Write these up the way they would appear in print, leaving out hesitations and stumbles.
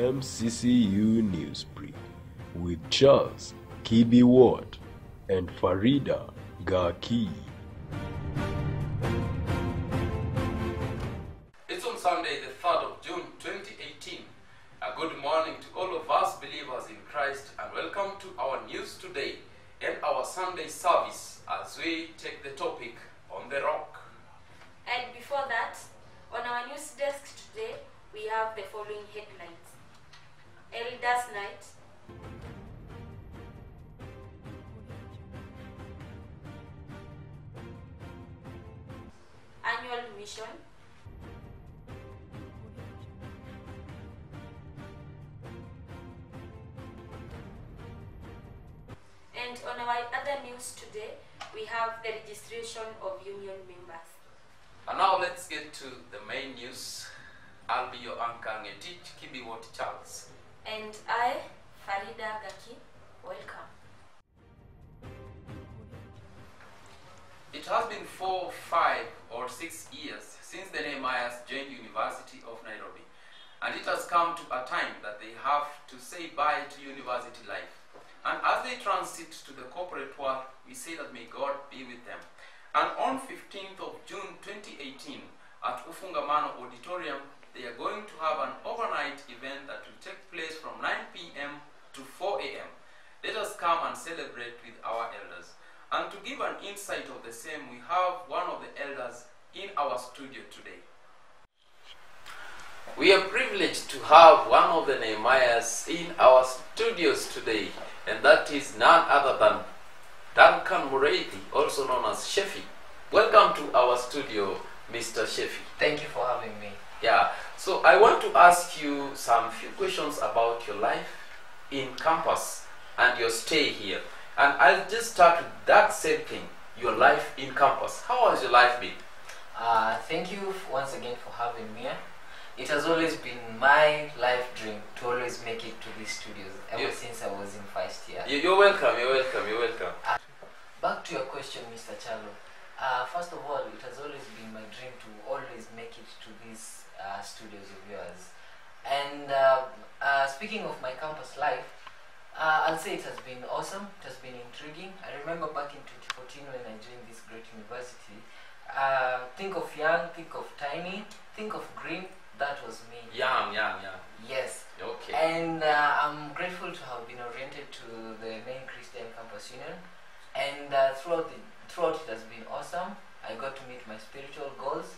MCCU Newsbrief with Charles Kibi Ward and Farida Gaki. It's on Sunday, the 3rd of June 2018. A good morning to all of us believers in Christ, and welcome to our news today and our Sunday service as we take the topic on the rock. And before that, on our news desk today, we have the following headlines. Elders Night, Annual Mission, and on our other news today, we have the registration of union members. And now let's get to the main news. I'll be your anchor, Ngetich Kibiwot Charles. And I, Farida Gaki, welcome. It has been 4, 5 or 6 years since the Nehemiahs joined University of Nairobi, and it has come to a time that they have to say bye to university life. And as they transit to the corporate world, we say that may God be with them. And on 15th of June 2018 at Ufungamano Auditorium, they are going to have an overnight event that will take place from 9 p.m. to 4 a.m. Let us come and celebrate with our elders. And to give an insight of the same, we have one of the elders in our studio today. We are privileged to have one of the Nehemiahs in our studios today, and that is none other than Duncan Mureithi, also known as Shefi. Welcome to our studio, Mr. Shefi. Thank you for having me. Yeah, so I want to ask you some few questions about your life in campus and your stay here. And I'll just start with that same thing, your life in campus. How has your life been? Thank you once again for having me. It has always been my life dream to always make it to these studios ever since I was in first year. You're welcome, you're welcome, you're welcome. Back to your question, Mr. Chalo. First of all, it has always been my dream to always make it to these studios of yours. And speaking of my campus life, I'll say it has been awesome, it has been intriguing. I remember back in 2014 when I joined this great university, think of young, think of tiny, think of green, that was me. Young. Yes. Okay. And I'm grateful to have been oriented to the main Christian campus union. And throughout it has been awesome. I got to meet my spiritual goals.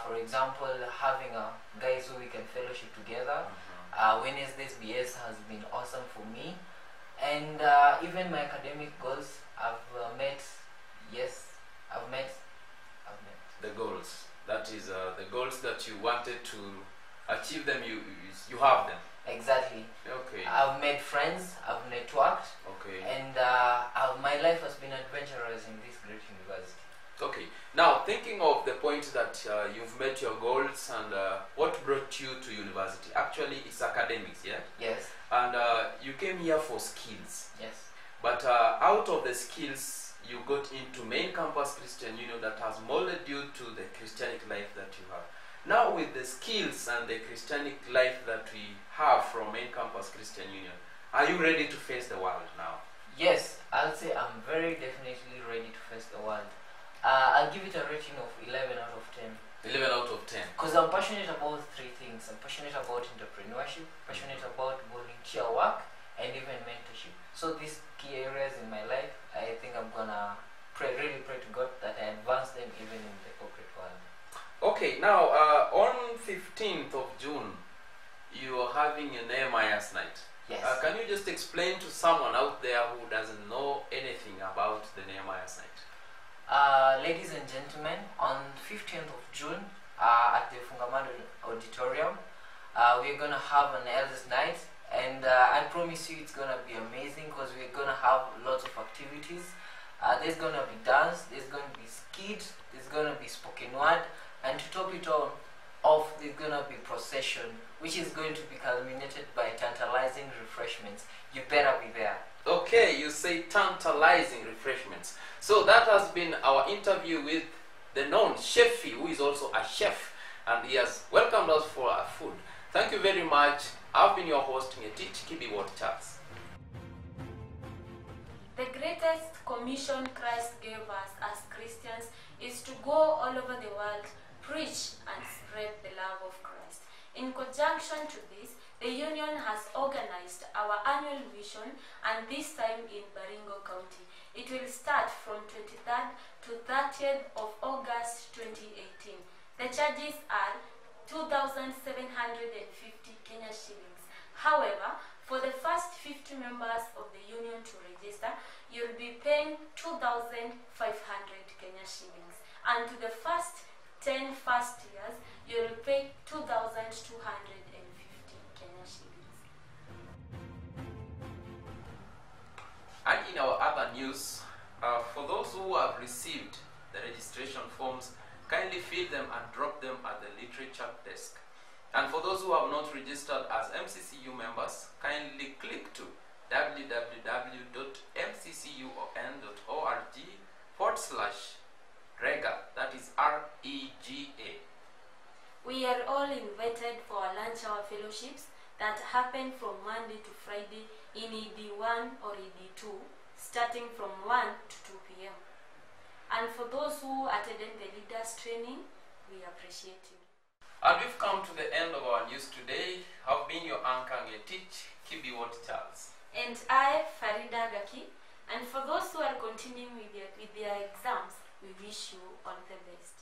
For example, having guys who we can fellowship together. Wednesdays BS has been awesome for me. And even my academic goals I've met. Yes, I've met. The goals. That is the goals that you wanted to achieve them, you have them. Exactly. Okay. I've made friends, I've networked. Okay. And my life has been adventurous in this great university. Okay. Now, thinking of the point that you've met your goals and what brought you to university. Actually, it's academics, yeah? Yes. And you came here for skills. Yes. But out of the skills, you got into main campus Christian Union that has molded you to the Christianic life that you have. Now with the skills and the Christianic life that we have from main campus Christian Union, are you ready to face the world now? Yes, I'll say I'm very definitely ready to face the world. I'll give it a rating of 11 out of 10. 11 out of 10. Because I'm passionate about 3 things. I'm passionate about entrepreneurship, passionate about volunteer work, and even mentorship. So these key areas in my life, I think I'm gonna really pray to God that I advance them even in the corporate world. Okay, now on 15th of June, you are having a Nehemiah's night. Yes. Can you just explain to someone out there who doesn't know anything about the Nehemiah's night? Ladies and gentlemen, on 15th of June at the Ufungamano Auditorium, we're gonna have an elders night. And I promise you it's gonna be amazing because we're gonna have lots of activities. There's gonna be dance, there's gonna be skit, there's gonna be spoken word, and to top it all off, there's gonna be procession, which is going to be culminated by tantalizing refreshments. You better be there. Okay, you say tantalizing refreshments. So that has been our interview with the known Shefi, who is also a chef, and he has welcomed us for our food. Thank you very much. I've been your host, MCCUON Charles. The greatest commission Christ gave us as Christians is to go all over the world, preach and spread the love of Christ. In conjunction to this, the Union has organized our annual mission, and this time in Baringo County. It will start from 23rd to 30th of August 2018. The charges are 2,750 Kenya shillings. However, for the first 50 members of the Union to register, you'll be paying 2,500 Kenya shillings. And to the first 10 first years, you'll pay 2,250 Kenya shillings. And in our other news, for those who have received the registration forms, kindly fill them and drop them at the literature desk. And for those who have not registered as MCCU members, kindly click to www.mccuon.org/rega, that is REGA. We are all invited for our lunch hour fellowships that happen from Monday to Friday in ED1 or ED2, starting from 1 to 2 p.m. And for those who attended the leaders training, we appreciate you. And we've come to the end of our news today. I've been your anchor and your MCCUON Charles. And I, Farida Gaki. And for those who are continuing with their exams, we wish you all the best.